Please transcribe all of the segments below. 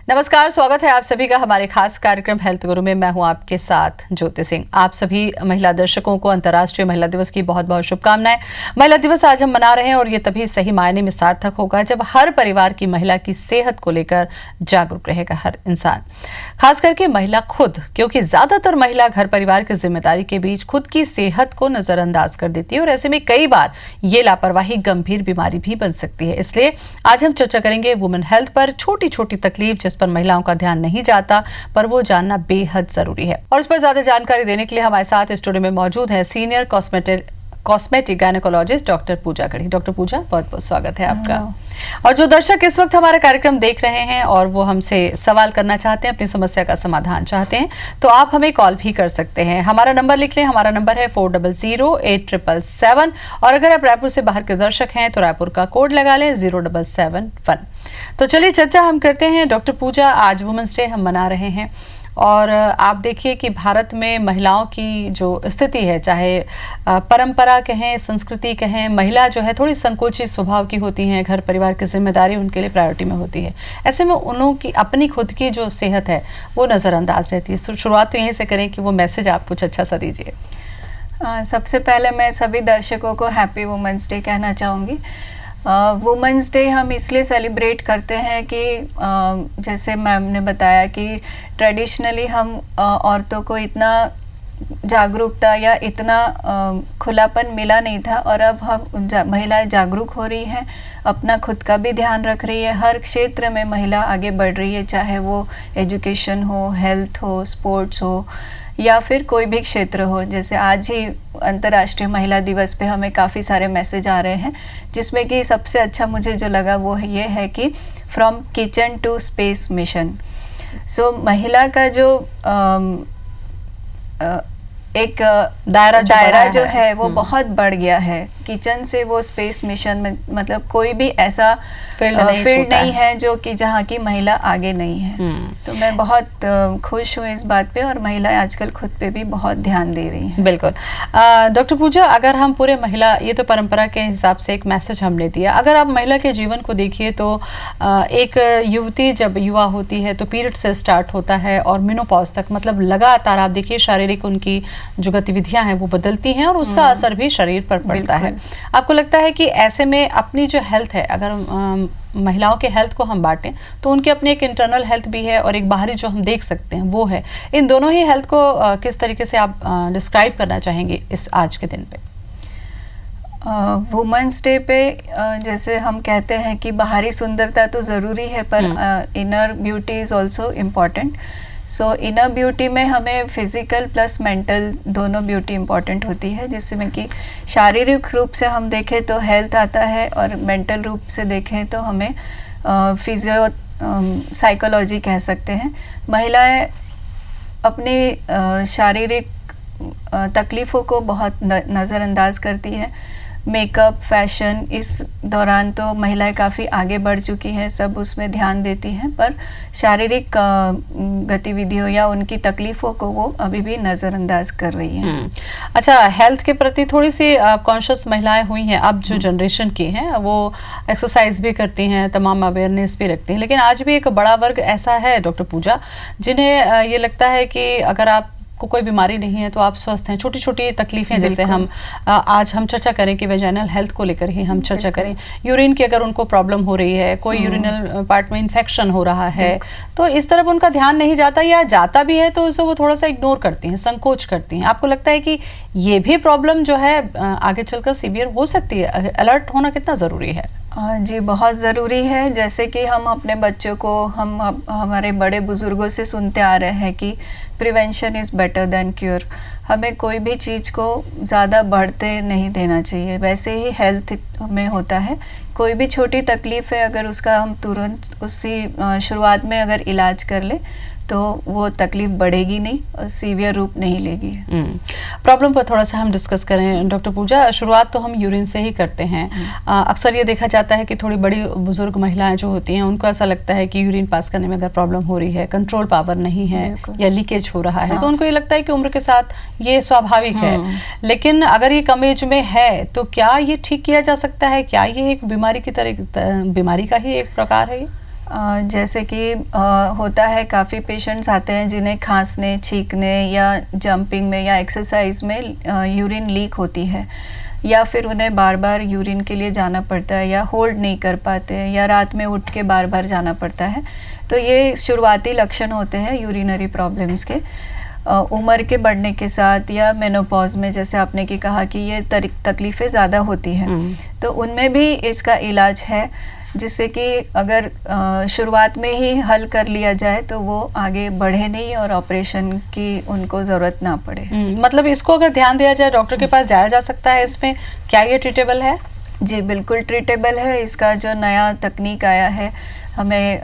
नमस्कार, स्वागत है आप सभी का हमारे खास कार्यक्रम हेल्थ गुरु में। मैं हूं आपके साथ ज्योति सिंह। आप सभी महिला दर्शकों को अंतर्राष्ट्रीय महिला दिवस की बहुत बहुत शुभकामनाएं। महिला दिवस आज हम मना रहे हैं और ये तभी सही मायने में सार्थक होगा जब हर परिवार की महिला की सेहत को लेकर जागरूक रहेगा हर इंसान, खास करके महिला खुद, क्योंकि ज्यादातर महिला घर परिवार की जिम्मेदारी के बीच खुद की सेहत को नजरअंदाज कर देती है और ऐसे में कई बार ये लापरवाही गंभीर बीमारी भी बन सकती है। इसलिए आज हम चर्चा करेंगे वुमेन हेल्थ पर। छोटी छोटी तकलीफ जिस पर महिलाओं का ध्यान नहीं जाता, पर वो जानना बेहद जरूरी है। और इस पर ज्यादा जानकारी देने के लिए हमारे साथ स्टूडियो में मौजूद है सीनियर कॉस्मेटिक गायनेकोलॉजिस्ट डॉक्टर पूजा गढ़ी। डॉक्टर पूजा, बहुत बहुत स्वागत है आपका। और जो दर्शक इस वक्त हमारा कार्यक्रम देख रहे हैं और वो हमसे सवाल करना चाहते हैं, अपनी समस्या का समाधान चाहते हैं, तो आप हमें कॉल भी कर सकते हैं। हमारा नंबर लिख लें। हमारा नंबर है 400877। और अगर आप रायपुर से बाहर के दर्शक हैं तो रायपुर का कोड लगा लें 0771। तो चलिए चर्चा हम करते हैं। डॉक्टर पूजा, आज वुमेन्स डे हम मना रहे हैं और आप देखिए कि भारत में महिलाओं की जो स्थिति है, चाहे परंपरा कहें, संस्कृति कहें, महिला जो है थोड़ी संकोची स्वभाव की होती हैं। घर परिवार की जिम्मेदारी उनके लिए प्रायोरिटी में होती है। ऐसे में उन्हों की अपनी खुद की जो सेहत है वो नज़रअंदाज रहती है। शुरुआत तो यहीं से करें कि वो मैसेज आप कुछ अच्छा सा दीजिए। सबसे पहले मैं सभी दर्शकों को हैप्पी वुमेन्स डे कहना चाहूँगी। वुमेंस डे हम इसलिए सेलिब्रेट करते हैं कि जैसे मैम ने बताया कि ट्रेडिशनली हम औरतों को इतना जागरूकता या इतना खुलापन मिला नहीं था, और अब हम महिलाएं जागरूक हो रही हैं, अपना खुद का भी ध्यान रख रही है। हर क्षेत्र में महिला आगे बढ़ रही है, चाहे वो एजुकेशन हो, हेल्थ हो, स्पोर्ट्स हो या फिर कोई भी क्षेत्र हो। जैसे आज ही अंतर्राष्ट्रीय महिला दिवस पे हमें काफ़ी सारे मैसेज आ रहे हैं, जिसमें कि सबसे अच्छा मुझे जो लगा वो ये है कि from kitchen to space mission. So महिला का जो एक दायरा जो है वो बहुत बढ़ गया है। किचन से वो स्पेस मिशन में, मतलब कोई भी ऐसा फील्ड नहीं है जो कि जहाँ की महिला आगे नहीं है। तो मैं बहुत खुश हूँ इस बात पे, और महिलाएं आजकल खुद पे भी बहुत ध्यान दे रही हैं। बिल्कुल। डॉक्टर पूजा, अगर हम पूरे महिला, ये तो परंपरा के हिसाब से एक मैसेज हमने दिया, अगर आप महिला के जीवन को देखिए तो एक युवती जब युवा होती है तो पीरियड से स्टार्ट होता है और मेनोपॉज तक, मतलब लगातार आप देखिए शारीरिक उनकी जो गतिविधियां हैं वो बदलती हैं और उसका असर भी शरीर पर पड़ता है। आपको लगता है कि ऐसे में अपनी जो हेल्थ है, अगर महिलाओं के हेल्थ को हम बांटें तो उनकी अपनी एक इंटरनल हेल्थ भी है और एक बाहरी जो हम देख सकते हैं वो है, इन दोनों ही हेल्थ को किस तरीके से आप डिस्क्राइब करना चाहेंगे इस आज के दिन पे? वुमेंस डे पे जैसे हम कहते हैं कि बाहरी सुंदरता तो ज़रूरी है, पर inner beauty is also important. So inner beauty में हमें फिज़िकल प्लस मेंटल दोनों ब्यूटी इम्पॉर्टेंट होती है, जिसमें कि शारीरिक रूप से हम देखें तो हेल्थ आता है, और मेंटल रूप से देखें तो हमें साइकोलॉजी कह सकते हैं। महिलाएं अपनी शारीरिक तकलीफ़ों को बहुत नज़रअंदाज करती हैं। मेकअप, फैशन, इस दौरान तो महिलाएं काफ़ी आगे बढ़ चुकी हैं, सब उसमें ध्यान देती हैं, पर शारीरिक गतिविधियों या उनकी तकलीफ़ों को वो अभी भी नज़रअंदाज कर रही हैं। अच्छा, हेल्थ के प्रति थोड़ी सी कॉन्शियस महिलाएं हुई हैं अब जो जनरेशन की हैं, वो एक्सरसाइज भी करती हैं, तमाम अवेयरनेस भी रखती हैं, लेकिन आज भी एक बड़ा वर्ग ऐसा है डॉक्टर पूजा जिन्हें ये लगता है कि अगर आप को कोई बीमारी नहीं है तो आप स्वस्थ हैं। छोटी छोटी तकलीफें, जैसे हम आज हम चर्चा करें कि वेजाइनल हेल्थ को लेकर ही हम चर्चा करें, यूरिन की अगर उनको प्रॉब्लम हो रही है, कोई यूरिनल पार्ट में इन्फेक्शन हो रहा है, तो इस तरफ उनका ध्यान नहीं जाता, या जाता भी है तो उसे वो थोड़ा सा इग्नोर करती हैं, संकोच करती हैं। आपको लगता है कि ये भी प्रॉब्लम जो है आगे चलकर सीवियर हो सकती है? अलर्ट होना कितना ज़रूरी है? जी, बहुत ज़रूरी है। जैसे कि हम अपने बच्चों को, हम हमारे बड़े बुज़ुर्गों से सुनते आ रहे हैं कि prevention is better than cure. हमें कोई भी चीज़ को ज़्यादा बढ़ते नहीं देना चाहिए। वैसे ही हेल्थ में होता है, कोई भी छोटी तकलीफ़ है, अगर उसका हम तुरंत उसी शुरुआत में अगर इलाज कर ले तो वो तकलीफ बढ़ेगी नहीं और सीवियर रूप नहीं लेगी। प्रॉब्लम पर थोड़ा सा हम डिस्कस करें डॉक्टर पूजा। शुरुआत तो हम यूरिन से ही करते हैं। अक्सर ये देखा जाता है कि थोड़ी बड़ी बुजुर्ग महिलाएं जो होती हैं उनको ऐसा लगता है कि यूरिन पास करने में अगर प्रॉब्लम हो रही है, कंट्रोल पावर नहीं है या लीकेज हो रहा है, तो उनको ये लगता है कि उम्र के साथ ये स्वाभाविक है। लेकिन अगर ये कम एज में है तो क्या ये ठीक किया जा सकता है? क्या ये एक बीमारी की तरह, बीमारी का ही एक प्रकार है ये? जैसे कि होता है, काफ़ी पेशेंट्स आते हैं जिन्हें खांसने, छींकने या जंपिंग में या एक्सरसाइज में यूरिन लीक होती है, या फिर उन्हें बार बार यूरिन के लिए जाना पड़ता है, या होल्ड नहीं कर पाते हैं, या रात में उठ के बार बार जाना पड़ता है। तो ये शुरुआती लक्षण होते हैं यूरिनरी प्रॉब्लम्स के। उम्र के बढ़ने के साथ या मेनोपॉज में, जैसे आपने की कहा कि ये तकलीफ़ें ज़्यादा होती हैं, तो उनमें भी इसका इलाज है, जिससे कि अगर शुरुआत में ही हल कर लिया जाए तो वो आगे बढ़े नहीं और ऑपरेशन की उनको ज़रूरत ना पड़े। मतलब इसको अगर ध्यान दिया जाए, डॉक्टर के पास जाया जा सकता है इसमें, क्या ये ट्रीटेबल है? जी बिल्कुल ट्रीटेबल है। इसका जो नया तकनीक आया है, हमें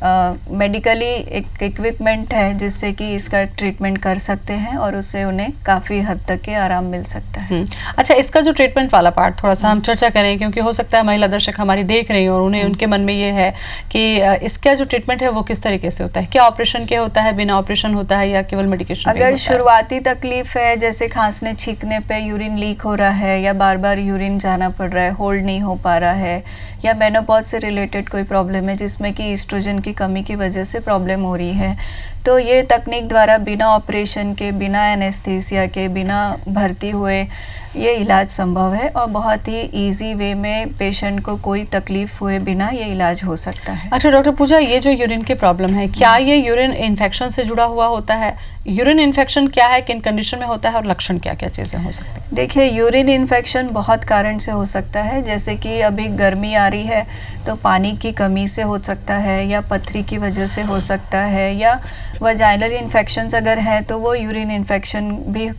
मेडिकली एक इक्विपमेंट है जिससे कि इसका ट्रीटमेंट कर सकते हैं और उससे उन्हें काफ़ी हद तक के आराम मिल सकता है। अच्छा, इसका जो ट्रीटमेंट वाला पार्ट थोड़ा सा हम चर्चा करें, क्योंकि हो सकता है महिला दर्शक हमारी देख रही हो और उन्हें उनके मन में ये है कि इसका जो ट्रीटमेंट है वो किस तरीके से होता है, क्या ऑपरेशन के होता है, बिना ऑपरेशन होता है, या केवल मेडिकेशन? अगर शुरुआती तकलीफ है, जैसे खांसने छींकने पे यूरिन लीक हो रहा है, या बार बार यूरिन जाना पड़ रहा है, होल्ड नहीं हो पा रहा है, या मेनोपॉज से रिलेटेड कोई प्रॉब्लम है जिसमें कि ईस्ट्रोजन की कमी की वजह से प्रॉब्लम हो रही है, तो ये तकनीक द्वारा बिना ऑपरेशन के, बिना एनेस्थीसिया के, बिना भर्ती हुए ये इलाज संभव है और बहुत ही इजी वे में पेशेंट को कोई तकलीफ हुए बिना ये इलाज हो सकता है। अच्छा डॉक्टर पूजा, ये जो यूरिन की प्रॉब्लम है, क्या ये यूरिन इन्फेक्शन से जुड़ा हुआ होता है? यूरिन इन्फेक्शन क्या है, किन कंडीशन में होता है, और लक्षण क्या क्या चीज़ें हो सकती हैं? देखिए, यूरिन इन्फेक्शन बहुत कारण से हो सकता है। जैसे कि अभी गर्मी आ रही है तो पानी की कमी से हो सकता है, या पथरी की वजह से हो सकता है, या वजाइनल इन्फेक्शंस अगर है तो वो यूरिन इन्फेक्शन भी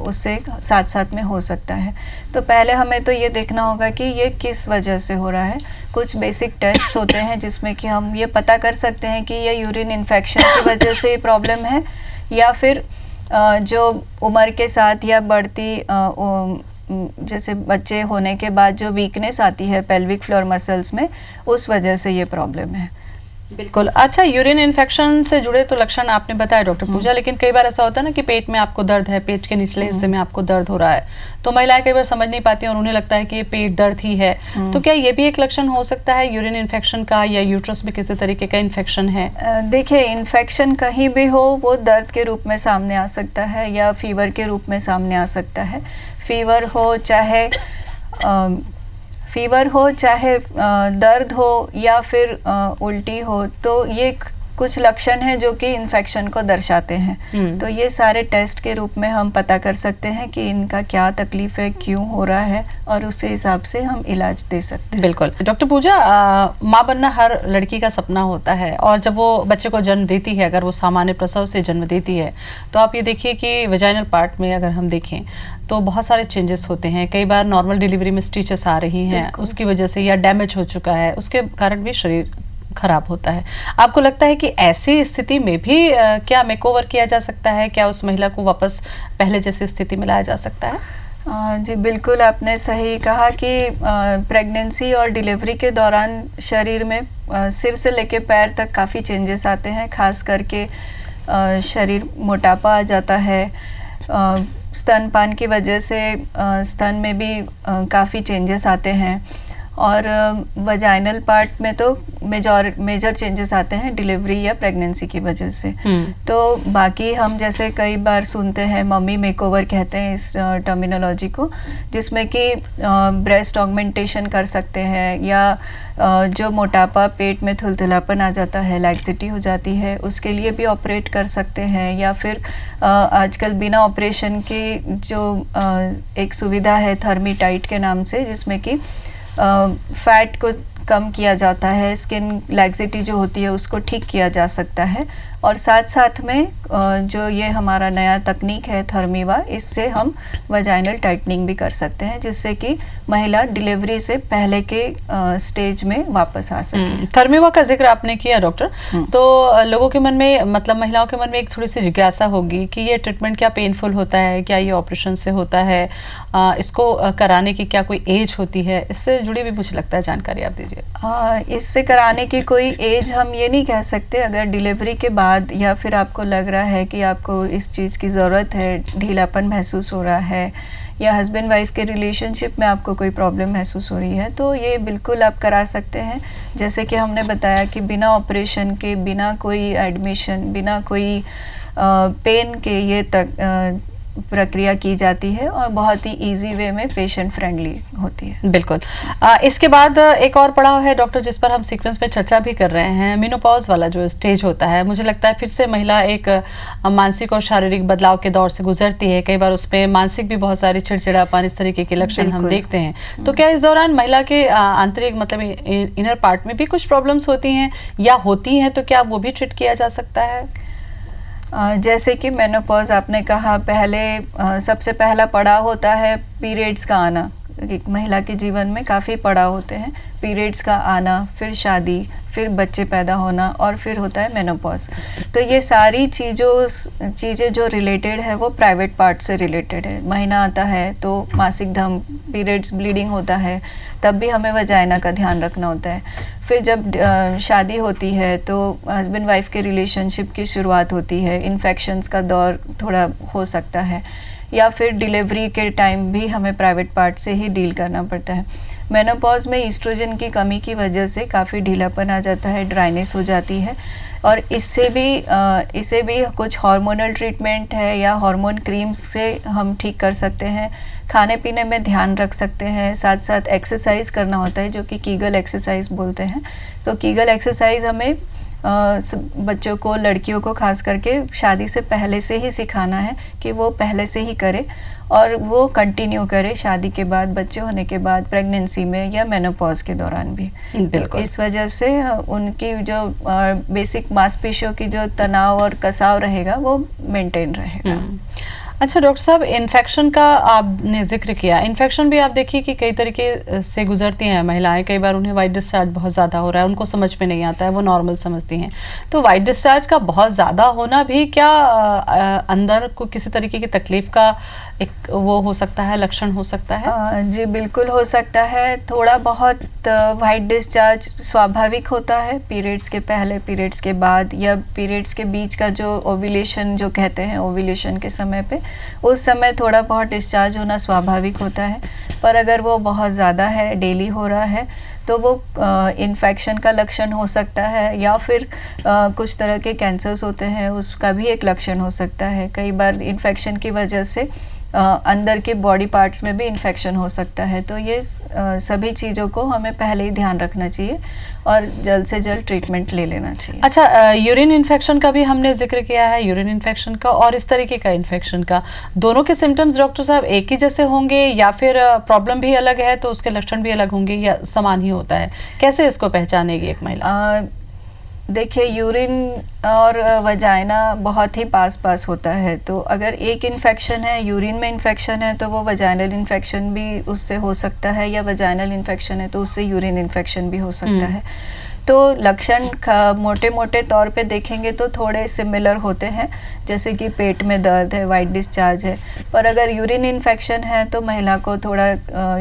उससे साथ साथ में हो सकता है। तो पहले हमें तो ये देखना होगा कि ये किस वजह से हो रहा है। कुछ बेसिक टेस्ट होते हैं जिसमें कि हम ये पता कर सकते हैं कि ये यूरिन इन्फेक्शन की वजह से प्रॉब्लम है, या फिर जो उम्र के साथ या बढ़ती जैसे बच्चे होने के बाद जो वीकनेस आती है पेल्विक फ्लोर मसल्स में, उस वजह से ये प्रॉब्लम है। बिल्कुल। अच्छा, यूरिन इन्फेक्शन से जुड़े तो लक्षण आपने बताया डॉक्टर पूजा, लेकिन कई बार ऐसा होता है ना कि पेट में आपको दर्द है, पेट के निचले हिस्से में आपको दर्द हो रहा है, तो महिलाएं कई बार समझ नहीं पाती और उन्हें लगता है कि ये पेट दर्द ही है। तो क्या ये भी एक लक्षण हो सकता है यूरिन इन्फेक्शन का, या यूट्रस में किसी तरीके का इन्फेक्शन है? देखिए, इन्फेक्शन कहीं भी हो वो दर्द के रूप में सामने आ सकता है या फीवर के रूप में सामने आ सकता है। फीवर हो चाहे दर्द हो या फिर उल्टी हो, तो ये कुछ लक्षण हैं जो कि इन्फेक्शन को दर्शाते हैं। तो ये सारे टेस्ट के रूप में हम पता कर सकते हैं कि इनका क्या तकलीफ है, क्यों हो रहा है, और उसी हिसाब से हम इलाज दे सकते हैं। बिल्कुल। डॉक्टर पूजा, माँ बनना हर लड़की का सपना होता है, और जब वो बच्चे को जन्म देती है, अगर वो सामान्य प्रसव से जन्म देती है, तो आप ये देखिए कि वेजाइनल पार्ट में अगर हम देखें तो बहुत सारे चेंजेस होते हैं। कई बार नॉर्मल डिलीवरी में स्टिचेस आ रही हैं उसकी वजह से, या डैमेज हो चुका है, उसके कारण भी शरीर खराब होता है। आपको लगता है कि ऐसी स्थिति में भी क्या मेकओवर किया जा सकता है? क्या उस महिला को वापस पहले जैसी स्थिति में लाया जा सकता है? जी बिल्कुल, आपने सही कहा कि प्रेगनेंसी और डिलीवरी के दौरान शरीर में सिर से लेके पैर तक काफ़ी चेंजेस आते हैं। खास करके शरीर मोटापा आ जाता है, स्तनपान की वजह से स्तन में भी काफ़ी चेंजेस आते हैं, और वजाइनल पार्ट में तो मेजर चेंजेस आते हैं डिलीवरी या प्रेगनेंसी की वजह से। तो बाकी हम जैसे कई बार सुनते हैं, मम्मी मेकओवर कहते हैं इस टर्मिनोलॉजी को, जिसमें कि ब्रेस्ट ऑगमेंटेशन कर सकते हैं, या जो मोटापा, पेट में थुलथुलापन आ जाता है, लैक्सिटी हो जाती है, उसके लिए भी ऑपरेट कर सकते हैं, या फिर आजकल बिना ऑपरेशन की जो एक सुविधा है थर्मीटाइट के नाम से, जिसमें कि फैट को कम किया जाता है, स्किन लैक्सिटी जो होती है उसको ठीक किया जा सकता है, और साथ साथ में जो ये हमारा नया तकनीक है थर्मीवा, इससे हम वजाइनल टाइटनिंग भी कर सकते हैं, जिससे कि महिला डिलीवरी से पहले के स्टेज में वापस आ सके। थर्मीवा का जिक्र आपने किया डॉक्टर, तो लोगों के मन में, मतलब महिलाओं के मन में एक थोड़ी सी जिज्ञासा होगी कि ये ट्रीटमेंट क्या पेनफुल होता है, क्या ये ऑपरेशन से होता है, इसको कराने की क्या कोई एज होती है? इससे जुड़ी भी मुझे लगता है जानकारी आप दीजिए। इससे कराने की कोई एज हम ये नहीं कह सकते। अगर डिलीवरी के बाद या फिर आपको लग रहा है कि आपको इस चीज़ की ज़रूरत है, ढीलापन महसूस हो रहा है, या हस्बैंड वाइफ के रिलेशनशिप में आपको कोई प्रॉब्लम महसूस हो रही है, तो ये बिल्कुल आप करा सकते हैं। जैसे कि हमने बताया कि बिना ऑपरेशन के, बिना कोई एडमिशन, बिना कोई पेन के ये तक प्रक्रिया की जाती है और बहुत ही इजी वे में पेशेंट फ्रेंडली होती है। बिल्कुल। इसके बाद एक और पड़ाव है डॉक्टर, जिस पर हम सीक्वेंस में चर्चा भी कर रहे हैं, मेनोपॉज वाला जो स्टेज होता है। मुझे लगता है फिर से महिला एक मानसिक और शारीरिक बदलाव के दौर से गुजरती है। कई बार उसमें मानसिक भी बहुत सारी चिड़चिड़ापन, इस तरीके के लक्षण हम देखते हैं। तो क्या इस दौरान महिला के आंतरिक मतलब इनर पार्ट में भी कुछ प्रॉब्लम्स होती हैं, या होती हैं तो क्या वो भी ट्रीट किया जा सकता है? जैसे कि मेनोपॉज आपने कहा, पहले सबसे पहला पड़ाव होता है पीरियड्स का आना। एक महिला के जीवन में काफ़ी पड़ाव होते हैं, पीरियड्स का आना, फिर शादी, फिर बच्चे पैदा होना, और फिर होता है मेनोपॉज। तो ये सारी चीज़ें जो रिलेटेड है वो प्राइवेट पार्ट से रिलेटेड है। महीना आता है तो मासिक धर्म, पीरियड्स, ब्लीडिंग होता है, तब भी हमें वजाइना का ध्यान रखना होता है। फिर जब शादी होती है तो हस्बैंड वाइफ के रिलेशनशिप की शुरुआत होती है, इन्फेक्शंस का दौर थोड़ा हो सकता है, या फिर डिलीवरी के टाइम भी हमें प्राइवेट पार्ट से ही डील करना पड़ता है। मेनोपॉज में ईस्ट्रोजन की कमी की वजह से काफ़ी ढीलापन आ जाता है, ड्राइनेस हो जाती है, और इसे भी कुछ हार्मोनल ट्रीटमेंट है या हार्मोन क्रीम्स से हम ठीक कर सकते हैं। खाने पीने में ध्यान रख सकते हैं, साथ साथ एक्सरसाइज करना होता है, जो कि कीगल एक्सरसाइज बोलते हैं। तो कीगल एक्सरसाइज हमें बच्चों को, लड़कियों को खास करके शादी से पहले से ही सिखाना है कि वो पहले से ही करे और वो कंटिन्यू करे शादी के बाद, बच्चे होने के बाद, प्रेगनेंसी में या मेनोपॉज के दौरान भी। बिल्कुल। इस वजह से उनकी जो बेसिक मांसपेशियों की जो तनाव और कसाव रहेगा वो मेंटेन रहेगा। अच्छा डॉक्टर साहब, इन्फेक्शन का आपने जिक्र किया। इन्फेक्शन भी आप देखिए कि कई तरीके से गुजरती हैं महिलाएं। कई बार उन्हें वाइट डिस्चार्ज बहुत ज़्यादा हो रहा है, उनको समझ में नहीं आता है, वो नॉर्मल समझती हैं। तो वाइट डिस्चार्ज का बहुत ज़्यादा होना भी क्या अंदर को किसी तरीके की तकलीफ का एक वो हो सकता है, लक्षण हो सकता है? जी बिल्कुल हो सकता है। थोड़ा बहुत वाइट डिस्चार्ज स्वाभाविक होता है पीरियड्स के पहले, पीरियड्स के बाद, या पीरियड्स के बीच का जो ओव्यूलेशन जो कहते हैं, ओव्यूलेशन के समय पे, उस समय थोड़ा बहुत डिस्चार्ज होना स्वाभाविक होता है। पर अगर वो बहुत ज़्यादा है, डेली हो रहा है, तो वो इन्फेक्शन का लक्षण हो सकता है, या फिर कुछ तरह के कैंसर्स होते हैं उसका भी एक लक्षण हो सकता है। कई बार इन्फेक्शन की वजह से अंदर के बॉडी पार्ट्स में भी इन्फेक्शन हो सकता है। तो ये सभी चीज़ों को हमें पहले ही ध्यान रखना चाहिए और जल्द से जल्द ट्रीटमेंट ले लेना चाहिए। अच्छा, यूरिन इन्फेक्शन का भी हमने जिक्र किया है। यूरिन इन्फेक्शन का और इस तरीके का इन्फेक्शन का, दोनों के सिम्टम्स डॉक्टर साहब एक ही जैसे होंगे, या फिर प्रॉब्लम भी अलग है तो उसके लक्षण भी अलग होंगे, या समान ही होता है? कैसे इसको पहचानेगी एक महिला? देखिए, यूरिन और वजाइना बहुत ही पास होता है, तो अगर एक इन्फेक्शन है, यूरिन में इन्फेक्शन है, तो वो वजाइनल इन्फेक्शन भी उससे हो सकता है, या वजाइनल इन्फेक्शन है तो उससे यूरिन इन्फेक्शन भी हो सकता है। तो लक्षण मोटे मोटे तौर पे देखेंगे तो थोड़े सिमिलर होते हैं, जैसे कि पेट में दर्द है, वाइट डिस्चार्ज है। पर अगर यूरिन इन्फेक्शन है तो महिला को थोड़ा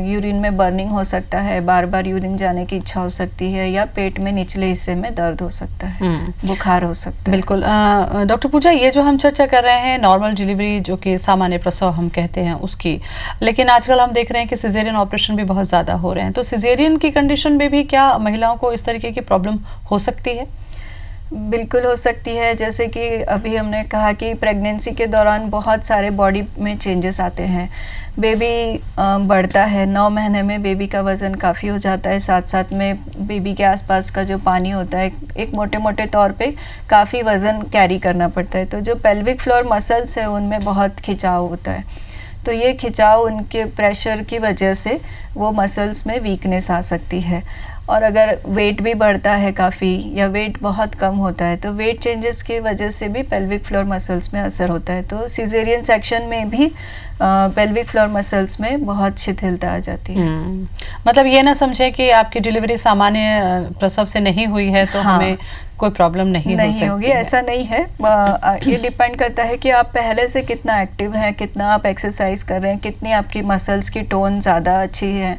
यूरिन में बर्निंग हो सकता है, बार बार यूरिन जाने की इच्छा हो सकती है, या पेट में निचले हिस्से में दर्द हो सकता है, बुखार हो सकता है। बिल्कुल। डॉक्टर पूजा, ये जो हम चर्चा कर रहे हैं नॉर्मल डिलीवरी, जो कि सामान्य प्रसव हम कहते हैं उसकी, लेकिन आजकल हम देख रहे हैं कि सिजेरियन ऑपरेशन भी बहुत ज़्यादा हो रहे हैं। तो सिजेरियन की कंडीशन में भी क्या महिलाओं को इस तरीके की प्रॉब्लम हो सकती है? बिल्कुल हो सकती है। जैसे कि अभी हमने कहा कि प्रेगनेंसी के दौरान बहुत सारे बॉडी में चेंजेस आते हैं। बेबी बढ़ता है, 9 महीने में बेबी का वज़न काफ़ी हो जाता है, साथ साथ में बेबी के आसपास का जो पानी होता है, एक मोटे मोटे तौर पे काफ़ी वज़न कैरी करना पड़ता है। तो जो पेल्विक फ्लोर मसल्स है उनमें बहुत खिंचाव होता है, तो ये खिंचाव उनके प्रेशर की वजह से वो मसल्स में वीकनेस आ सकती है। और अगर वेट भी बढ़ता है काफ़ी, या वेट बहुत कम होता है, तो वेट चेंजेस की वजह से भी पेल्विक फ्लोर मसल्स में असर होता है। तो सिजेरियन सेक्शन में भी पेल्विक फ्लोर मसल्स में बहुत शिथिलता आ जाती है। मतलब ये ना समझे कि आपकी डिलीवरी सामान्य प्रसव से नहीं हुई है तो हमें कोई प्रॉब्लम नहीं हो सकती होगी, ऐसा नहीं है। ये डिपेंड करता है कि आप पहले से कितना एक्टिव हैं, कितना आप एक्सरसाइज कर रहे हैं, कितनी आपकी मसल्स की टोन ज़्यादा अच्छी है।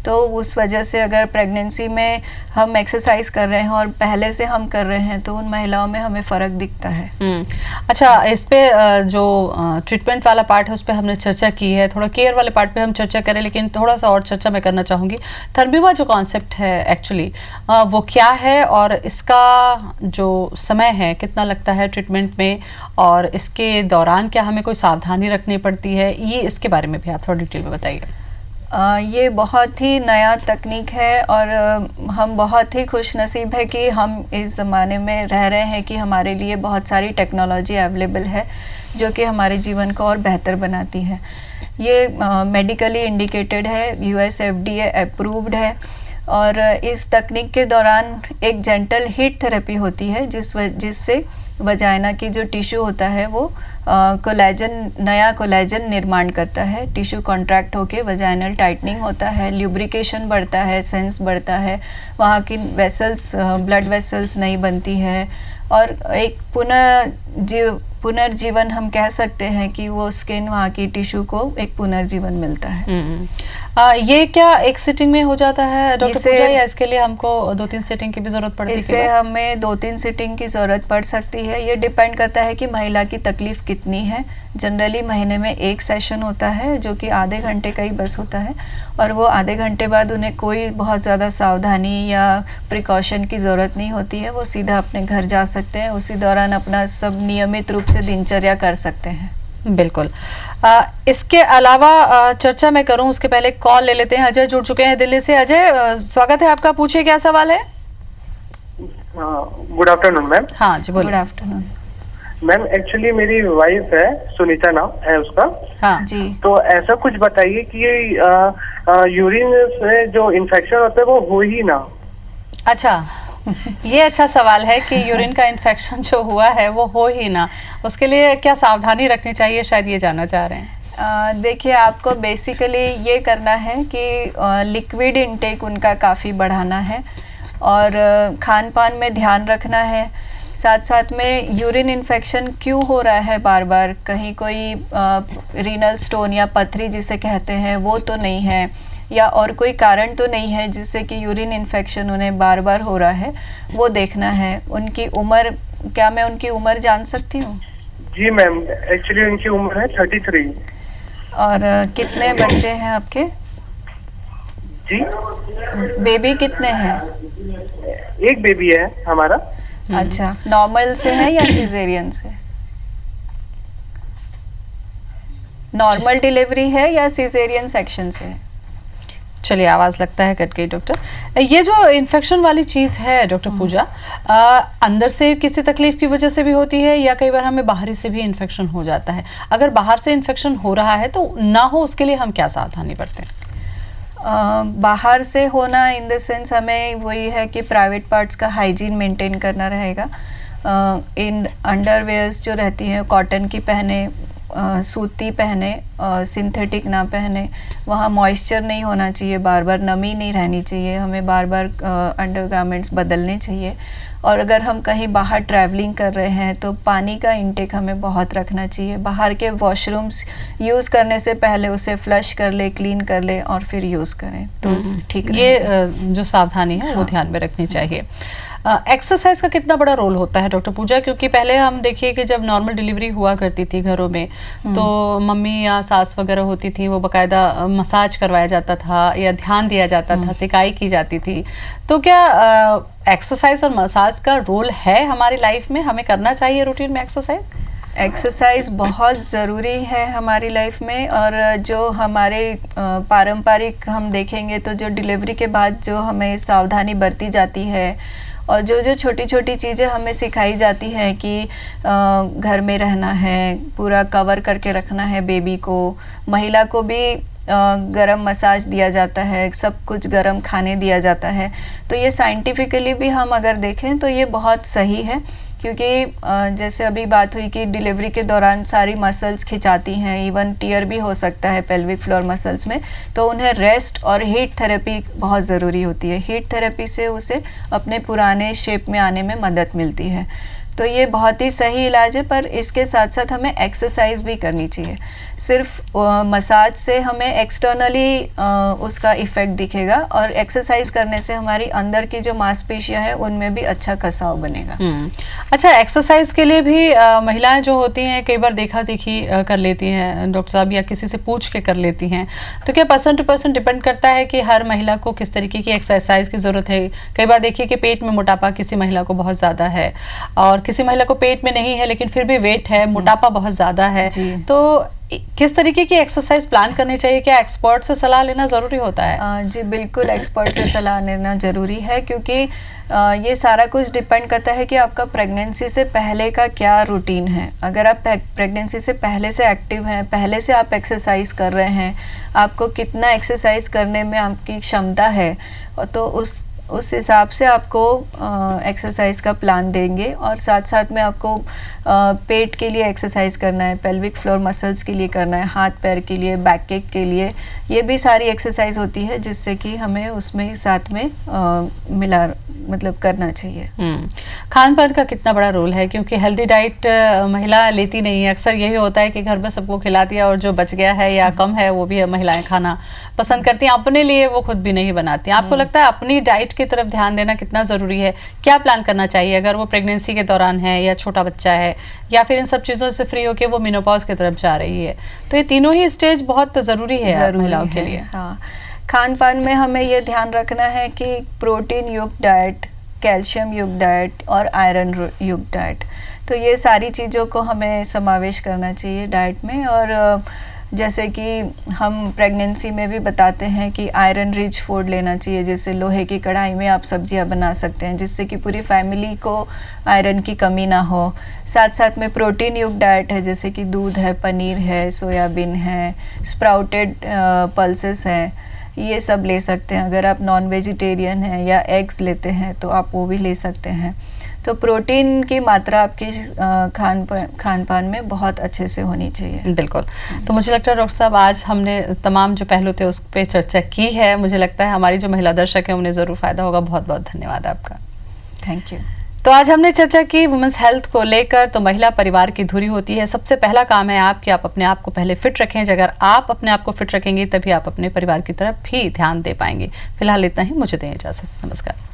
तो उस वजह से अगर प्रेगनेंसी में हम एक्सरसाइज कर रहे हैं और पहले से हम कर रहे हैं तो उन महिलाओं में हमें फ़र्क दिखता है। अच्छा, इस पे जो ट्रीटमेंट वाला पार्ट है उस पर हमने चर्चा की है, थोड़ा केयर वाले पार्ट पे हम चर्चा करें, लेकिन थोड़ा सा और चर्चा मैं करना चाहूँगी। थर्मीवा जो कॉन्सेप्ट है एक्चुअली वो क्या है और इसका जो समय है कितना लगता है ट्रीटमेंट में, और इसके दौरान क्या हमें कोई सावधानी रखनी पड़ती है, ये इसके बारे में भी आप थोड़ा डिटेल में बताइए। ये बहुत ही नया तकनीक है और हम बहुत ही खुशनसीब है कि हम इस ज़माने में रह रहे हैं कि हमारे लिए बहुत सारी टेक्नोलॉजी अवेलेबल है जो कि हमारे जीवन को और बेहतर बनाती है। ये मेडिकली इंडिकेटेड है, US FDA अप्रूव्ड है और इस तकनीक के दौरान एक जेंटल हीट थेरेपी होती है जिससे वजाइना की जो टिश्यू होता है वो नया कोलेजन निर्माण करता है, टिश्यू कॉन्ट्रैक्ट होके वजाइनल टाइटनिंग होता है, ल्यूब्रिकेशन बढ़ता है, सेंस बढ़ता है, वहाँ की वेसल्स ब्लड वेसल्स नहीं बनती है और एक पुनर्जीवन हम कह सकते हैं कि वो स्किन, वहाँ की टिश्यू को एक पुनर्जीवन मिलता है। ये क्या एक सिटिंग में हो जाता है डॉक्टर पूजा, या इसके लिए हमको 2-3 सिटिंग की भी जरूरत पड़ती है? इससे हमें 2-3 सिटिंग की ज़रूरत पड़ सकती है। ये डिपेंड करता है कि महिला की तकलीफ़ कितनी है। जनरली महीने में एक सेशन होता है जो कि आधे घंटे का ही बस होता है और वो आधे घंटे बाद उन्हें कोई बहुत ज़्यादा सावधानी या प्रिकॉशन की ज़रूरत नहीं होती है, वो सीधा अपने घर जा सकते हैं, उसी दौरान अपना सब नियमित रूप से दिनचर्या कर सकते हैं। बिल्कुल। इसके अलावा चर्चा मैं करूं उसके पहले कॉल ले लेते हैं। अजय जुड़ चुके हैं दिल्ली से। अजय, स्वागत है आपका, पूछिए क्या सवाल है। Good afternoon ma'am. हाँ जी बोलिए। गुड आफ्टरनून मैम, एक्चुअली मेरी वाइफ है, सुनीता नाम है उसका। हाँ जी। तो ऐसा कुछ बताइए कि यूरिन से जो इन्फेक्शन होता है वो हो ही ना। अच्छा, ये अच्छा सवाल है कि यूरिन का इन्फेक्शन जो हुआ है वो हो ही ना, उसके लिए क्या सावधानी रखनी चाहिए, शायद ये जानना चाह रहे हैं। देखिए, आपको बेसिकली ये करना है कि लिक्विड इनटेक उनका काफ़ी बढ़ाना है और खान पान में ध्यान रखना है। साथ साथ में यूरिन इन्फेक्शन क्यों हो रहा है बार बार, कहीं कोई रीनल स्टोन या पथरी जिसे कहते हैं वो तो नहीं है, या और कोई कारण तो नहीं है जिससे कि यूरिन इन्फेक्शन उन्हें बार बार हो रहा है, वो देखना है। उनकी उम्र, क्या मैं उनकी उम्र जान सकती हूँ? जी मैम, एक्चुअली उनकी उम्र है 33। और कितने बच्चे हैं आपके? जी, बेबी कितने हैं? एक बेबी है हमारा। अच्छा, नॉर्मल से है या सिजेरियन से? नॉर्मल डिलीवरी है या सिजेरियन सेक्शन से है? चलिए, आवाज़ लगता है कट गई डॉक्टर। ये जो इन्फेक्शन वाली चीज़ है डॉक्टर पूजा, अंदर से किसी तकलीफ की वजह से भी होती है या कई बार हमें बाहरी से भी इन्फेक्शन हो जाता है? अगर बाहर से इन्फेक्शन हो रहा है तो ना हो उसके लिए हम क्या सावधानी बरतें? बाहर से होना इन द सेंस हमें वही है कि प्राइवेट पार्ट्स का हाइजीन मेंटेन करना रहेगा। इन अंडरवेयर्स जो रहती हैं कॉटन की पहने, सूती पहने, सिंथेटिक ना पहने, वहाँ मॉइस्चर नहीं होना चाहिए, बार बार नमी नहीं रहनी चाहिए, हमें बार बार अंडरगारमेंट्स बदलने चाहिए। और अगर हम कहीं बाहर ट्रैवलिंग कर रहे हैं तो पानी का इंटेक हमें बहुत रखना चाहिए। बाहर के वॉशरूम्स यूज़ करने से पहले उसे फ्लश कर ले, क्लीन कर ले और फिर यूज़ करें तो ठीक रहेगा। ये जो सावधानी है वो ध्यान में रखनी चाहिए। एक्सरसाइज का कितना बड़ा रोल होता है डॉक्टर पूजा, क्योंकि पहले हम देखिए कि जब नॉर्मल डिलीवरी हुआ करती थी घरों में तो मम्मी या सास वगैरह होती थी, वो बकायदा मसाज करवाया जाता था या ध्यान दिया जाता था, सिकाई की जाती थी। तो क्या एक्सरसाइज और मसाज का रोल है हमारी लाइफ में, हमें करना चाहिए रूटीन में एक्सरसाइज? एक्सरसाइज बहुत ज़रूरी है हमारी लाइफ में। और जो हमारे पारंपरिक हम देखेंगे तो जो डिलीवरी के बाद जो हमें सावधानी बरती जाती है और जो जो छोटी छोटी चीज़ें हमें सिखाई जाती हैं कि घर में रहना है, पूरा कवर करके रखना है बेबी को, महिला को भी गरम मसाज दिया जाता है, सब कुछ गरम खाने दिया जाता है। तो ये साइंटिफिकली भी हम अगर देखें तो ये बहुत सही है, क्योंकि जैसे अभी बात हुई कि डिलीवरी के दौरान सारी मसल्स खिंचाती हैं, इवन टीयर भी हो सकता है पेल्विक फ्लोर मसल्स में, तो उन्हें रेस्ट और हीट थेरेपी बहुत ज़रूरी होती है। हीट थेरेपी से उसे अपने पुराने शेप में आने में मदद मिलती है। तो ये बहुत ही सही इलाज है, पर इसके साथ साथ हमें एक्सरसाइज भी करनी चाहिए। सिर्फ मसाज से हमें एक्सटर्नली उसका इफ़ेक्ट दिखेगा, और एक्सरसाइज करने से हमारी अंदर की जो मांसपेशियां हैं उनमें भी अच्छा कसाव बनेगा। अच्छा, एक्सरसाइज के लिए भी महिलाएं जो होती हैं कई बार देखा देखी कर लेती हैं डॉक्टर साहब, या किसी से पूछ के कर लेती हैं, तो क्या पर्सन टू पर्सन डिपेंड करता है कि हर महिला को किस तरीके की एक्सरसाइज की ज़रूरत है? कई बार देखिए कि पेट में मोटापा किसी महिला को बहुत ज़्यादा है, और किसी महिला को पेट में नहीं है लेकिन फिर भी वेट है, मोटापा बहुत ज़्यादा है, तो किस तरीके की एक्सरसाइज प्लान करनी चाहिए? क्या एक्सपर्ट से सलाह लेना ज़रूरी होता है? जी बिल्कुल, एक्सपर्ट से सलाह लेना ज़रूरी है, क्योंकि ये सारा कुछ डिपेंड करता है कि आपका प्रेगनेंसी से पहले का क्या रूटीन है। अगर आप प्रेगनेंसी से पहले से एक्टिव हैं, पहले से आप एक्सरसाइज कर रहे हैं, आपको कितना एक्सरसाइज करने में आपकी क्षमता है, तो उस हिसाब से आपको एक्सरसाइज का प्लान देंगे। और साथ साथ में आपको पेट के लिए एक्सरसाइज करना है, पेल्विक फ्लोर मसल्स के लिए करना है, हाथ पैर के लिए, बैक किक के लिए, ये भी सारी एक्सरसाइज होती है जिससे कि हमें उसमें साथ में मतलब करना चाहिए। खान पान का कितना बड़ा रोल है? क्योंकि हेल्दी डाइट महिला लेती नहीं है, अक्सर यही होता है कि घर में सबको खिला दिया और जो बच गया है या कम है वो भी महिलाएं खाना पसंद करती हैं, अपने लिए वो खुद भी नहीं बनाती। आपको लगता है अपनी डाइट की तरफ ध्यान देना कितना ज़रूरी है? क्या प्लान करना चाहिए अगर वो प्रेगनेंसी के दौरान है, या छोटा बच्चा है, या फिर इन सब चीज़ों से फ्री होकर वो मेनोपॉज की तरफ जा रही है? तो ये तीनों ही स्टेज बहुत ज़रूरी है महिलाओं के लिए। हाँ, खान पान में हमें ये ध्यान रखना है कि प्रोटीन युक्त डाइट, कैल्शियम युक्त डाइट और आयरन युक्त डाइट, तो ये सारी चीज़ों को हमें समावेश करना चाहिए डाइट में। और जैसे कि हम प्रेगनेंसी में भी बताते हैं कि आयरन रिच फूड लेना चाहिए, जैसे लोहे की कढ़ाई में आप सब्जियां बना सकते हैं जिससे कि पूरी फैमिली को आयरन की कमी ना हो। साथ साथ में प्रोटीन युक्त डाइट है, जैसे कि दूध है, पनीर है, सोयाबीन है, स्प्राउटेड पल्सेस हैं, ये सब ले सकते हैं। अगर आप नॉन वेजिटेरियन हैं या एग्स लेते हैं तो आप वो भी ले सकते हैं। तो प्रोटीन की मात्रा आपकी खान पान में बहुत अच्छे से होनी चाहिए। बिल्कुल। तो मुझे लगता है डॉक्टर साहब आज हमने तमाम जो पहलू थे उस पर चर्चा की है। मुझे लगता है हमारी जो महिला दर्शक हैं उन्हें ज़रूर फ़ायदा होगा। बहुत बहुत धन्यवाद आपका। Thank you. तो आज हमने चर्चा की वुमेन्स हेल्थ को लेकर। तो महिला परिवार की धुरी होती है, सबसे पहला काम है आप कि आप अपने आप को पहले फिट रखें। अगर आप अपने आप को फिट रखेंगे तभी आप अपने परिवार की तरफ भी ध्यान दे पाएंगे। फिलहाल इतना ही, मुझे दें इजाज़त। नमस्कार।